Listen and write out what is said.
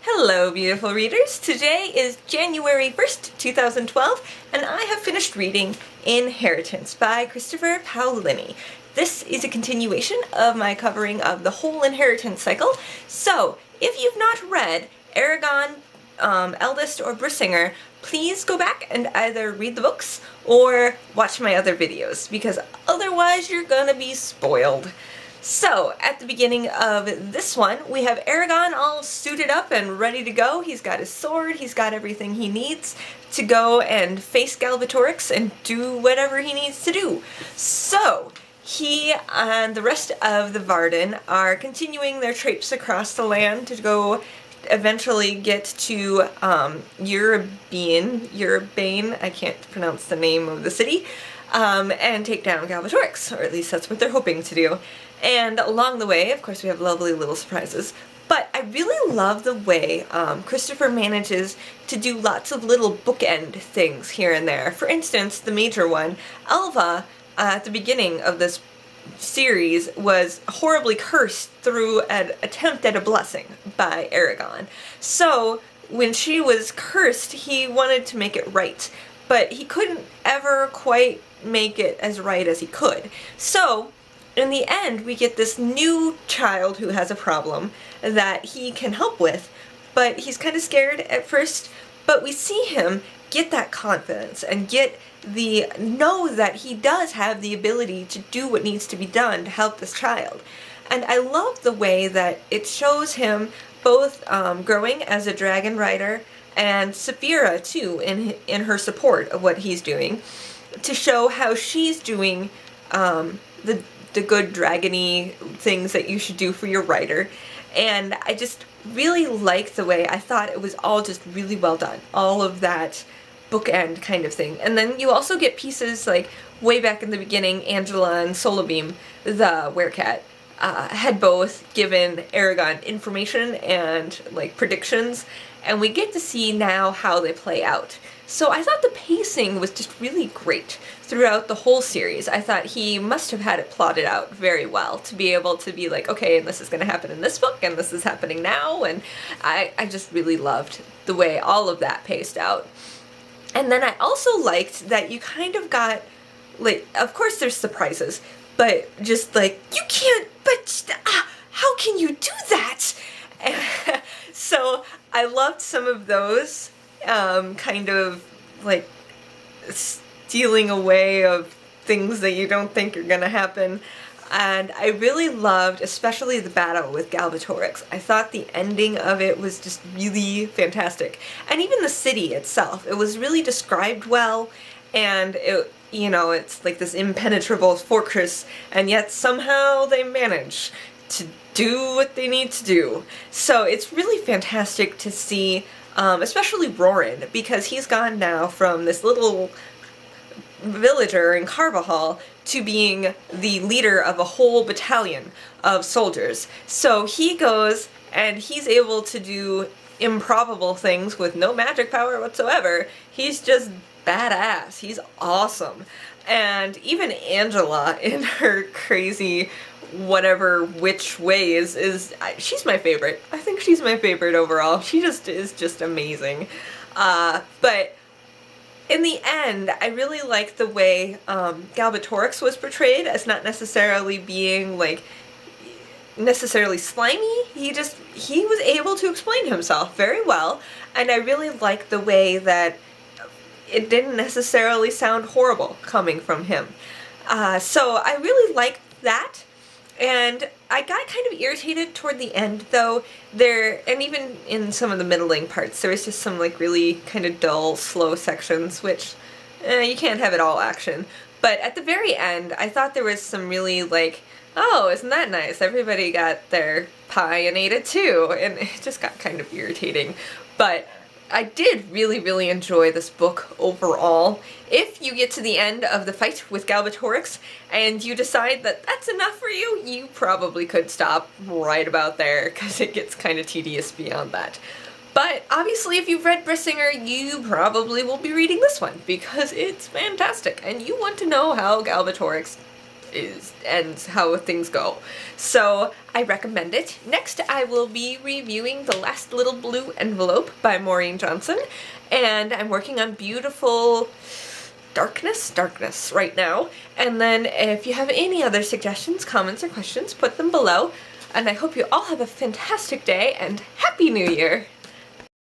Hello, beautiful readers! Today is January 1st, 2012, and I have finished reading Inheritance by Christopher Paolini. This is a continuation of my covering of the whole Inheritance cycle, so if you've not read Eragon, Eldest, or Brisingr, please go back and either read the books or watch my other videos, because otherwise you're gonna be spoiled. So, at the beginning of this one, we have Eragon all suited up and ready to go. He's got his sword, he's got everything he needs to go and face Galbatorix and do whatever he needs to do. So, he and the rest of the Varden are continuing their traipse across the land to go eventually get to Urbane, I can't pronounce the name of the city, and take down Galbatorix, or at least that's what they're hoping to do. And along the way, of course, we have lovely little surprises. But I really love the way Christopher manages to do lots of little bookend things here and there. For instance, the major one, Alva, at the beginning of this series, was horribly cursed through an attempt at a blessing by Eragon. So, when she was cursed, he wanted to make it right. But he couldn't ever quite make it as right as he could. So, in the end, we get this new child who has a problem that he can help with, but he's kind of scared at first, but we see him get that confidence and know that he does have the ability to do what needs to be done to help this child. And I love the way that it shows him both growing as a dragon rider and Saphira too in her support of what he's doing, to show how she's doing the good dragony things that you should do for your writer. And I just really liked the way I thought it was all just really well done. All of that bookend kind of thing. And then you also get pieces like way back in the beginning, Angela and Solobeam, the werecat, had both given Eragon information and like predictions, and we get to see now how they play out. So I thought the pacing was just really great throughout the whole series. I thought he must have had it plotted out very well to be able to be like, okay, and this is going to happen in this book, and this is happening now, and I just really loved the way all of that paced out. And then I also liked that you kind of got, like, of course there's surprises, but just like, you can't, but how can you do that? So I loved some of those kind of like stealing away of things that you don't think are gonna happen. And I really loved especially the battle with Galbatorix. I thought the ending of it was just really fantastic. And even the city itself, it was really described well, and it, you know, it's like this impenetrable fortress, and yet somehow they manage to do what they need to do. So it's really fantastic to see, especially Roran, because he's gone now from this little villager in Carvajal to being the leader of a whole battalion of soldiers. So he goes and he's able to do improbable things with no magic power whatsoever. He's just badass. He's awesome. And even Angela, in her crazy whatever which ways, she's my favorite. I think she's my favorite overall. She just is just amazing. But in the end, I really like the way Galbatorix was portrayed as not necessarily being like necessarily slimy. He was able to explain himself very well, and I really like the way that it didn't necessarily sound horrible coming from him. So I really liked that. And I got kind of irritated toward the end, though, and even in some of the middling parts, there was just some, like, really kind of dull, slow sections, which, you can't have it all action. But at the very end, I thought there was some really, like, oh, isn't that nice? Everybody got their pie and ate it too, and it just got kind of irritating. But I did really, really enjoy this book overall. If you get to the end of the fight with Galbatorix and you decide that that's enough for you, you probably could stop right about there, because it gets kind of tedious beyond that. But obviously if you've read Brisingr, you probably will be reading this one, because it's fantastic, and you want to know how Galbatorix is and how things go. So I recommend it. Next, I will be reviewing The Last Little Blue Envelope by Maureen Johnson, and I'm working on Beautiful Darkness right now. And then if you have any other suggestions, comments, or questions, put them below. And I hope you all have a fantastic day, and Happy New Year!